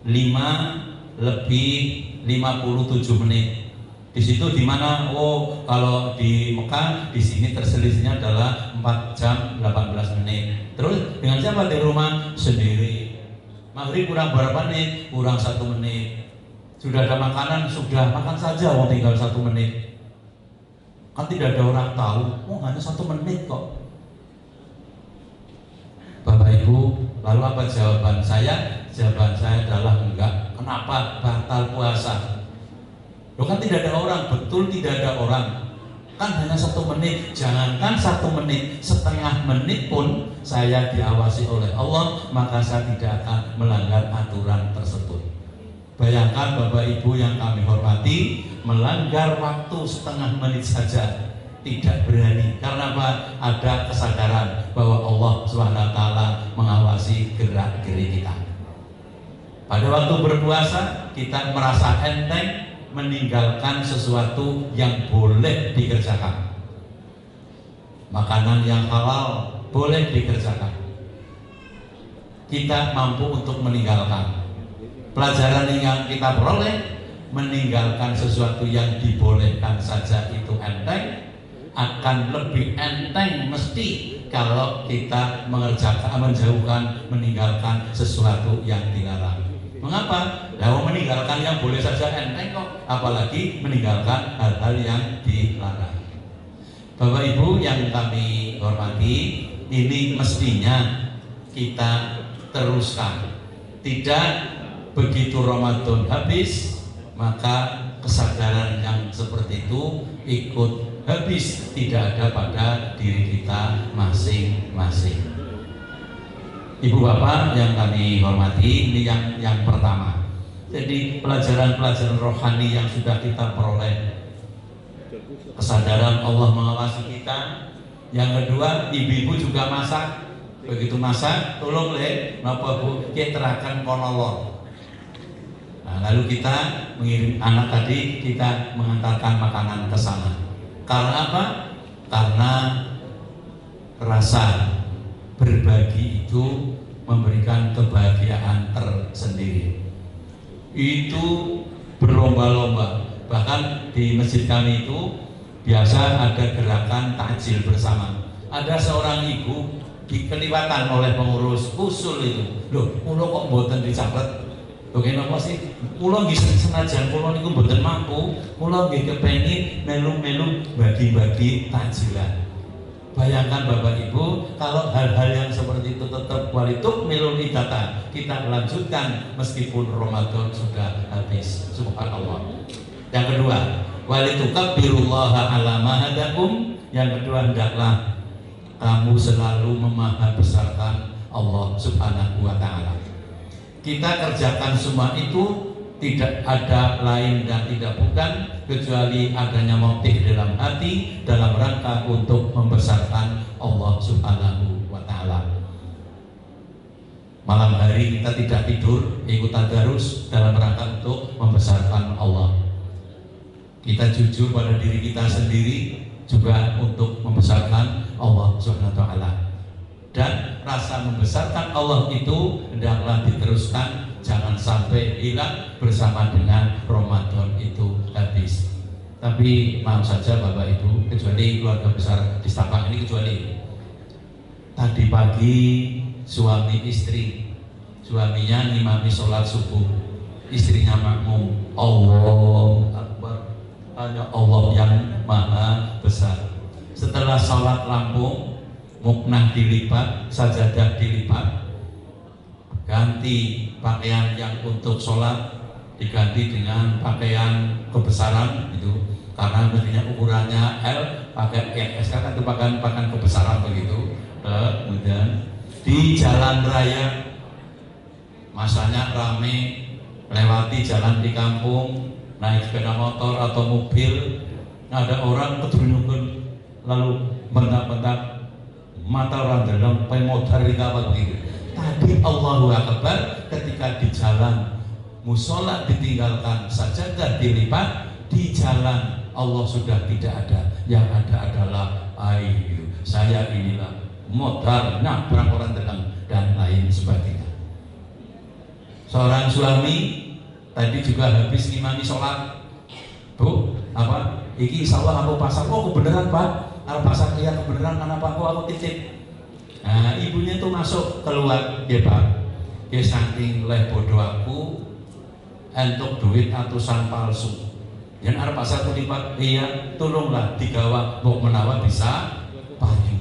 5:57 menit. Di situ di mana? Oh, kalau di Mekah di sini terselisihnya adalah 4 jam 18 menit. Terus dengan siapa di rumah? Sendiri. Maghrib kurang berapa menit? Kurang 1 menit. Sudah ada makanan, sudah makan saja, mau tinggal 1 menit. Kan tidak ada orang tahu, oh hanya 1 menit kok. Bapak Ibu, lalu apa jawaban saya? Jawaban saya adalah enggak. Kenapa? Batal puasa. Loh kan tidak ada orang, betul tidak ada orang. Kan hanya 1 menit, jangankan 1 menit, setengah menit pun saya diawasi oleh Allah, maka saya tidak akan melanggar aturan tersebut. Bayangkan Bapak Ibu yang kami hormati, melanggar waktu setengah menit saja tidak berani. Karena apa? Ada kesadaran bahwa Allah SWT mengawasi gerak-gerik kita. Pada waktu berpuasa kita merasa enteng meninggalkan sesuatu yang boleh dikerjakan. Makanan yang halal boleh dikerjakan. Kita mampu untuk meninggalkan. Pelajaran yang kita peroleh, meninggalkan sesuatu yang dibolehkan saja itu enteng, akan lebih enteng mesti kalau kita menjauhkan, meninggalkan sesuatu yang dilarang. Mengapa? Kalau meninggalkan yang boleh saja enteng kok, apalagi meninggalkan hal-hal yang dilarang. Bapak Ibu yang kami hormati, ini mestinya kita teruskan. Tidak begitu Ramadan habis, maka kesadaran yang seperti itu ikut habis, tidak ada pada diri kita masing-masing. Ibu bapak yang kami hormati, ini yang pertama. Jadi pelajaran-pelajaran rohani yang sudah kita peroleh, kesadaran Allah mengawasi kita. Yang kedua, ibu-ibu juga masak. Begitu masak, tolong napa Bu, terakan konolor. Nah, lalu kita mengirim anak tadi, kita mengantarkan makanan ke sana. Karena apa? Karena rasa berbagi itu memberikan kebahagiaan tersendiri. Itu berlomba-lomba. Bahkan di masjid kami itu biasa ada gerakan takjil bersama. Ada seorang ibu dikeliwatan oleh pengurus usul itu. Loh, kula kok mboten dicatet? Lho kenapa sih? Kula nggih senajan kula niku mboten mampu, kula nggih kepengin melu-melu bagi-bagi takjilan. Bayangkan Bapak Ibu, kalau hal-hal yang seperti itu tetap walituk milul idata, kita lanjutkan meskipun Ramadan sudah habis. Subhanallah. Yang kedua, walitukabbirullaha ala ma hadakum. Yang kedua, hendaklah kamu selalu memahabesarkan Allah Subhanahu wa taala. Kita kerjakan semua itu tidak ada lain dan tidak bukan kecuali adanya motif dalam hati dalam rangka untuk membesarkan Allah Subhanahu wa taala. Malam hari kita tidak tidur, ikut tadarus dalam rangka untuk membesarkan Allah. Kita jujur pada diri kita sendiri juga untuk membesarkan Allah Subhanahu wa taala. Dan rasa membesarkan Allah itu hendaklah diteruskan, jangan sampai hilang bersama dengan Ramadan itu habis. Tapi maaf saja Bapak Ibu, kecuali keluarga besar di Setapak ini, kecuali tadi pagi suami istri, suaminya ngimami sholat subuh, istrinya makmum. Allahu Akbar, hanya Allah yang maha besar. Setelah sholat rampung, muknah dilipat, sajadah dilipat, ganti pakaian yang untuk sholat diganti dengan pakaian kebesaran itu, karena mestinya ukurannya L, pakai yang S kan itu pakaian kebesaran begitu. Kemudian di jalan raya, masanya rame, lewati jalan di kampung, naik sepeda motor atau mobil, ada orang keturunan lalu bentak-bentak mata orang dalam pemodar di kapal begitu. Tadi Allahu Akbar ketika di jalan musola ditinggalkan, sajadah dilipat, di jalan Allah sudah tidak ada, yang ada adalah air. Saya inilah modar, nabrak orang dalam dan lain sebagainya. Seorang suami tadi juga habis ngimami sholat. Bu, apa? Iki insya Allah aku pasang, oh kebenaran Pak. Kalau pasang dia kebenaran kenapa aku titip. Nah, ibunya tuh masuk keluar, ya Pak. Ya saking leh bodoh aku entuk duit atusan palsu. Yang arep pasar kulipat, iya tolonglah digawa mbok menawa bisa payu.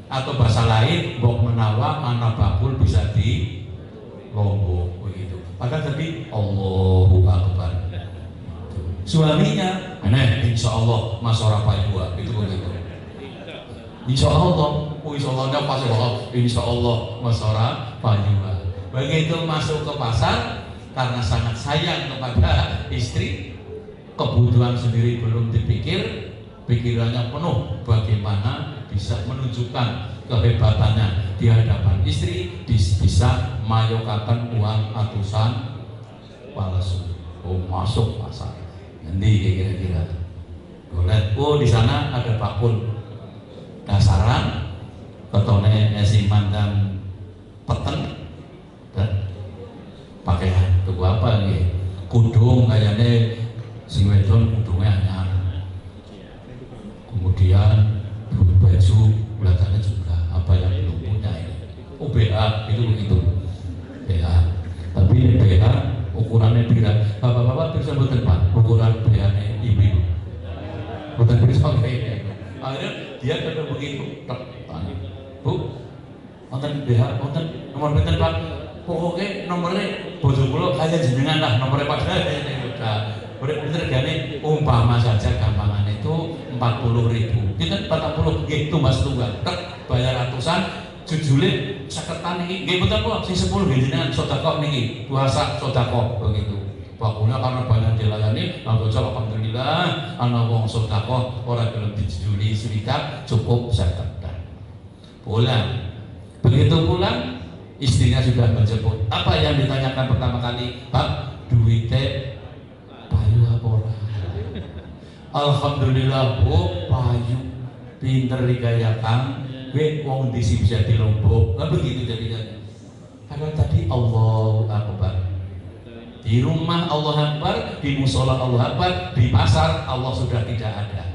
Atau bahasa lain mbok menawa ana bakul bisa di lombok begitu. Padahal tadi Allahu Akbar. Suaminya, insya Allah mas ora payu itu begitu. Insya Allah, insya Allah pas insya Allah masora panyuman. Begitu masuk ke pasar, karena sangat sayang kepada istri, kebutuhan sendiri belum dipikir, pikirannya penuh bagaimana bisa menunjukkan kehebatannya di hadapan istri, bisa mayokakan uang atusan palsu. Oh masuk pasar, nanti kira-kira. Oh di sana ada bakul dasaran, ketone esiman dan peten dan pakaian tuku apa nih, kudung kayaknya sing wedon kudungnya anyar, kemudian baju belakangnya juga apa yang belum punya ini, BH itu begitu BH, tapi BH ukurannya beda. Bapak-bapak bisa betul Pak ukuran BH nya ibu-ibu betul bisa kayak Akhirnya dia ketemu begitu, tanya, Bu, wonten BH, wonten nomor pinten Pak? Pokoknya nomornya bojo kula kaya jenengan lah, nomornya padahal udah regane umpama saja gampangan itu 40.000. Kita 40 nggih tumbas tunggal. Tek bayar ratusan, jujule seketan niki nggih mboten kok sing 10 nggih jenengan sedekah niki, puasa sedekah begitu. Pokoknya karena banyak dilayani, alhamdulillah, anak wong sedekah ora gelem dijuli sedekah cukup seketan. Pulang. Begitu pulang, istrinya sudah menjemput. Apa yang ditanyakan pertama kali? Pak, duitnya payu apa ora? Alhamdulillah Bu, payu. Pinter digayakan, wong disi bisa di Lombok. Nah begitu jadinya. Karena tadi Allahu Akbar. Di rumah Allah Akbar, di musola Allah Akbar, di pasar Allah sudah tidak ada.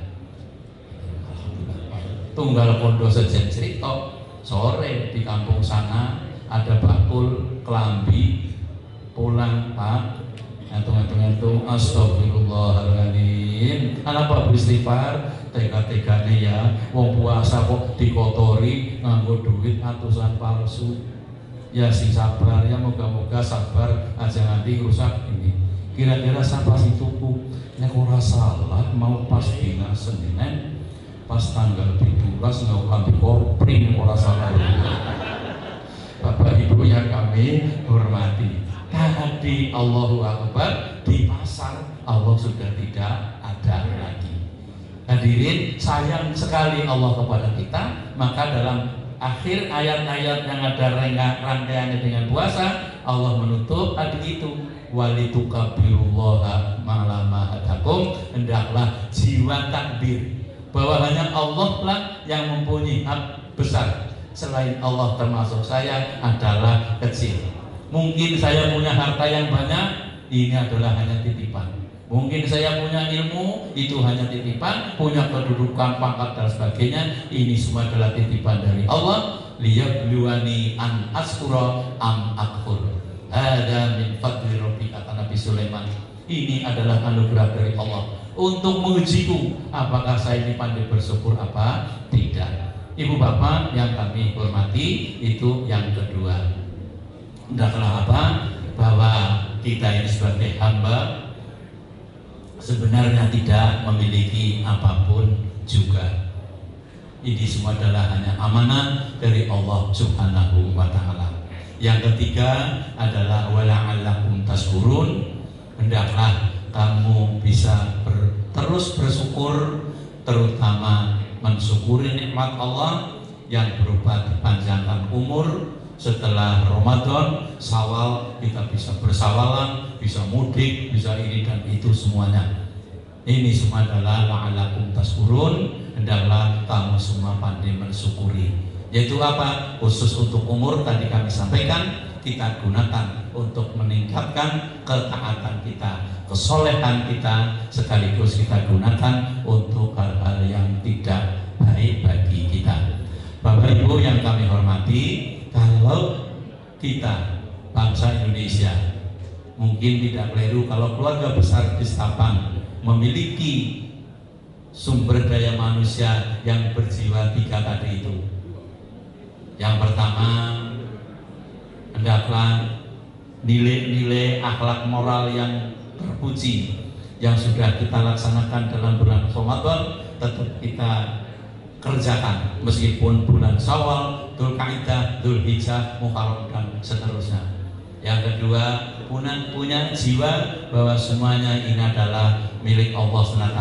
Tunggal kondo sejen cerita, sore di kampung sana ada bakul kelambi, pulang Pak, entung astagfirullahaladzim. Kenapa beristighfar? Tega-tegane ya, wong puasa kok dikotori nganggo duit ratusan palsu. Ya sing sabar ya, moga-moga sabar aja nanti rusak ini. Kira-kira siapa sing tuku? Nek ora salah mau pas dina Senin pas tanggal 17 nggak lambi kopring ora salah. Bapak Ibu yang kami hormati, tadi Allahu Akbar di pasar Allah sudah tidak ada lagi. Hadirin, sayang sekali Allah kepada kita. Maka dalam akhir ayat-ayat yang ada rangkaiannya dengan puasa, Allah menutup tadi itu, walitukabirullaha ma'lama hadakum, hendaklah jiwa takbir bahwa hanya Allah lah yang mempunyai hak besar. Selain Allah termasuk saya adalah kecil. Mungkin saya punya harta yang banyak, ini adalah hanya titipan. Mungkin saya punya ilmu, itu hanya titipan. Punya kedudukan, pangkat dan sebagainya, ini semua adalah titipan dari Allah. Liyabluwani an askura am akfur. Ada min fadli rabbi, kata Nabi Sulaiman. Ini adalah anugerah dari Allah untuk mengujiku apakah saya ini pandai bersyukur apa tidak. Ibu bapak yang kami hormati, itu yang kedua. Hendaklah apa? Bahwa kita ini sebagai hamba sebenarnya tidak memiliki apapun juga. Ini semua adalah hanya amanah dari Allah Subhanahu wa Ta'ala. Yang ketiga adalah wala'allakum tashkurun. Hendaklah kamu bisa terus bersyukur, terutama mensyukuri nikmat Allah yang berupa dipanjangkan umur. Setelah Ramadan, Syawal, kita bisa bersawalan, bisa mudik, bisa ini dan itu semuanya. Ini semua adalah la'alakum tashkurun. Hendaklah kamu semua pandai mensyukuri. Yaitu apa? Khusus untuk umur tadi kami sampaikan, kita gunakan untuk meningkatkan ketaatan kita, kesolehan kita, sekaligus kita gunakan untuk hal-hal yang tidak baik bagi kita. Bapak Ibu yang kami hormati, kalau kita bangsa Indonesia mungkin tidak keliru kalau keluarga besar di Setapang memiliki sumber daya manusia yang berjiwa 3 tadi itu. Yang pertama, hendaklah nilai-nilai akhlak moral yang terpuji yang sudah kita laksanakan dalam bulan Ramadan tetap kita kerjakan meskipun bulan Syawal, Dzulqa'dah, Dzulhijjah, Muharram dan seterusnya. Yang kedua, punya jiwa bahwa semuanya ini adalah milik Allah SWT.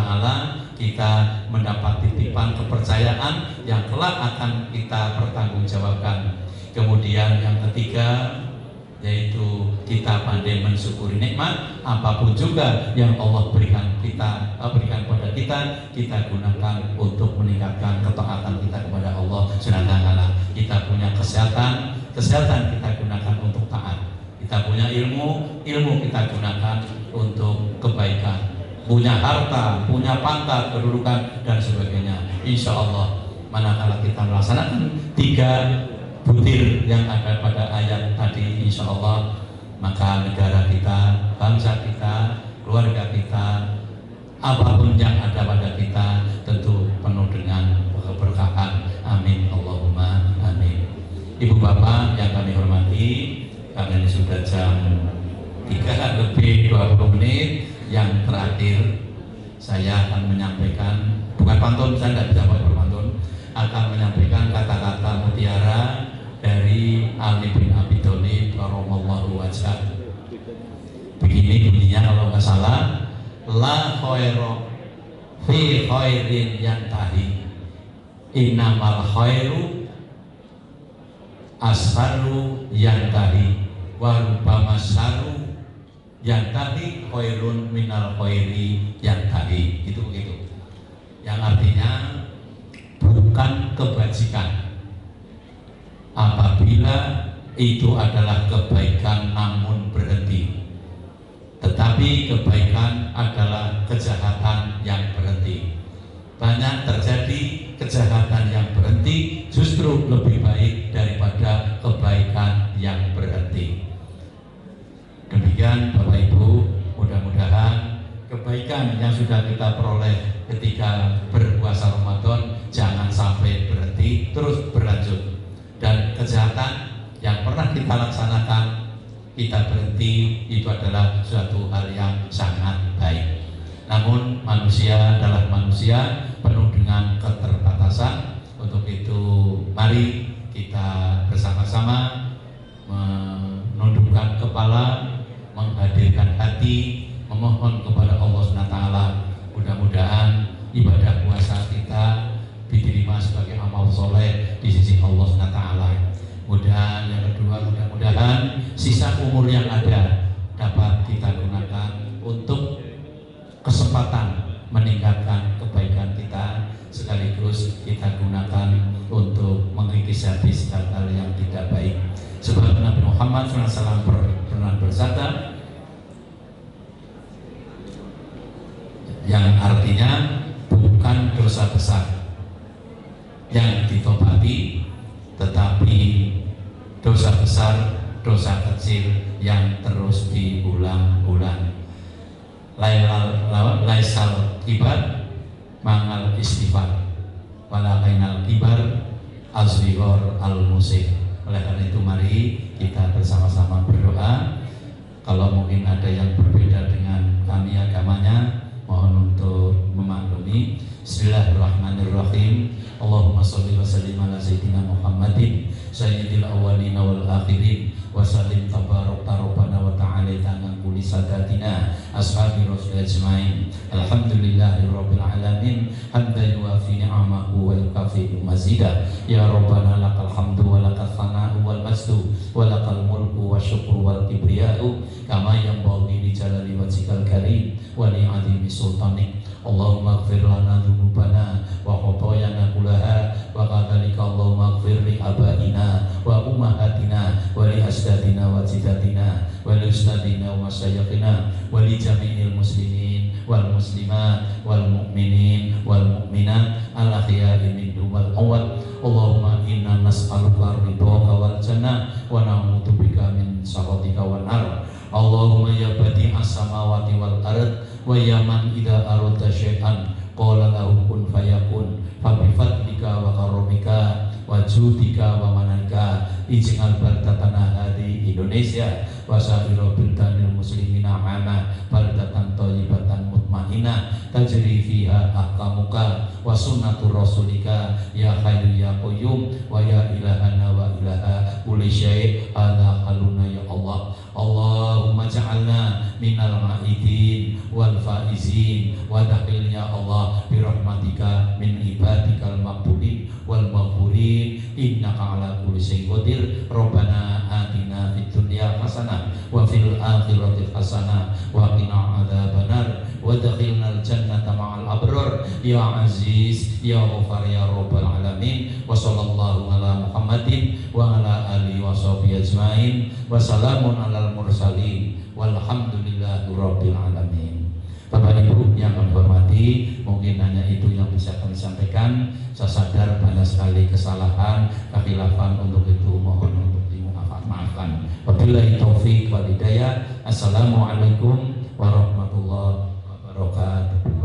Kita mendapat titipan kepercayaan yang kelak akan kita pertanggungjawabkan. Kemudian yang ketiga, yaitu kita pandai mensyukuri nikmat apapun juga yang Allah berikan pada kita gunakan untuk meningkatkan ketaatan kita kepada Allah SWT. Kita punya kesehatan kita gunakan untuk taat. Kita punya ilmu kita gunakan untuk kebaikan. Punya harta, punya pangkat, kedudukan dan sebagainya. Insya Allah, manakala kita melaksanakan 3 butir yang ada pada ayat tadi, insya Allah, maka negara kita, bangsa kita, keluarga kita, apapun yang ada pada kita tentu penuh dengan Ibu bapak yang kami hormati, karena ini sudah jam 3 lebih 20 menit, yang terakhir saya akan menyampaikan, bukan pantun, saya tidak bisa berpantun, akan menyampaikan kata-kata mutiara dari Ali bin Abi Thalib karramallahu wajhah. Begini bunyinya kalau nggak salah, la khairu fi khairin yantahi, innamal khairu asharu yantahi, wa rubbama saru yantahi khairun minal khairi yantahi. Itu begitu. Yang artinya bukan kebajikan apabila itu adalah kebaikan namun berhenti, tetapi kebaikan adalah kejahatan yang berhenti. Banyak terjadi kejahatan yang berhenti justru lebih baik daripada kebaikan yang berhenti. Demikian Bapak Ibu, mudah-mudahan kebaikan yang sudah kita peroleh ketika berpuasa Ramadan jangan sampai berhenti, terus berlanjut. Dan kejahatan yang pernah kita laksanakan, kita berhenti, itu adalah suatu hal yang sangat baik. Namun manusia adalah manusia penuh dengan keterbatasan. Untuk itu mari kita bersama-sama menundukkan kepala, menghadirkan hati, memohon kepada Allah SWT. Mudah-mudahan ibadah puasa kita diterima sebagai amal soleh di sisi Allah SWT. Mudah yang kedua, mudah-mudahan sisa umur yang ada dapat kita gunakan untuk kesempatan meningkatkan kebaikan kita, sekaligus kita gunakan untuk mengikis habis hal-hal yang tidak baik. Sebab Nabi Muhammad SAW pernah bersabda, yang artinya bukan dosa besar yang ditobati, tetapi dosa besar, dosa kecil yang terus diulang-ulang. Laisal kibar mangal istighfar, wala kainal kibar azwigor al-musik. Oleh karena itu mari kita bersama-sama berdoa. Kalau mungkin ada yang berbeda dengan kami agamanya, mohon untuk memaklumi. Bismillahirrahmanirrahim. Allahumma sholli wa sallim ala sayyidina Muhammadin sayyidil awwalin wal akhirin wa sallim tabarakta rabbana wa ta'ala tangan kulli sadatina ashabi rasul ajmain. Alhamdulillahirabbil alamin, hamdan yuafi ni'amahu wa yukafi mazida. Ya rabbana lakal hamdu wa lakal thana'u wal masdu wa lakal mulku wa syukru wal kibriya'u kama yanbaghi li jalali wajhikal karim wa li 'azimi sultanik. Allahumma ighfir lana dzunubana wa khotoyana kullaha wa kadzalika Allahumma ighfir li abaina wa ummahatina wa li asdadina wa jiddatina wa li ustadina wa masyayikhina wa li jami'il muslimin wal muslimat wal mu'minin wal mu'minat al ahya'i minhum wal amwat. Allahumma inna nas'aluka ridhaka wal jannah wa na'udzubika min sakhatika wan nar. Allahumma ya badi'as samawati wal ard wa ya man idza aradta syai'an qala lahu kun fayakun fa bi fadlika wa karamika wa judika wa manaka ij'al baldatana hadi Indonesia wa sa'ira bildanil muslimina ama baldatan thayyibatan mutmainah tajri fiha ahkamuka wa sunnatur rasulika ya hayyu ya qayyum wa ya ilahana wa ilaha kulli syai' ala haluna ya Allah. Allahumma ja'alna minal ma'idin wal faizin wa dakhilnya Allah birahmatika min ibadikal maqbulin wal maghfurin innaka ala kulli syai'in qadir. Rabbana atina fid dunya hasanah wa fil akhirati hasanah wa qina adzabannar wa adkhilnal jannata ma'al abrar ya aziz ya ghafar ya rabbal alamin. Wa sallallahu ala Muhammadin wa ala alihi wa sahbihi ajmain wa salamun alal mursalin walhamdulillahi rabbil alamin. Bapak Ibu yang kami hormati, mungkin hanya itu yang bisa kami sampaikan. Saya sadar banyak sekali kesalahan, kekhilafan, untuk itu mohon untuk dimaafkan. Wabillahi taufiq wal hidayah. Assalamualaikum warahmatullahi wabarakatuh.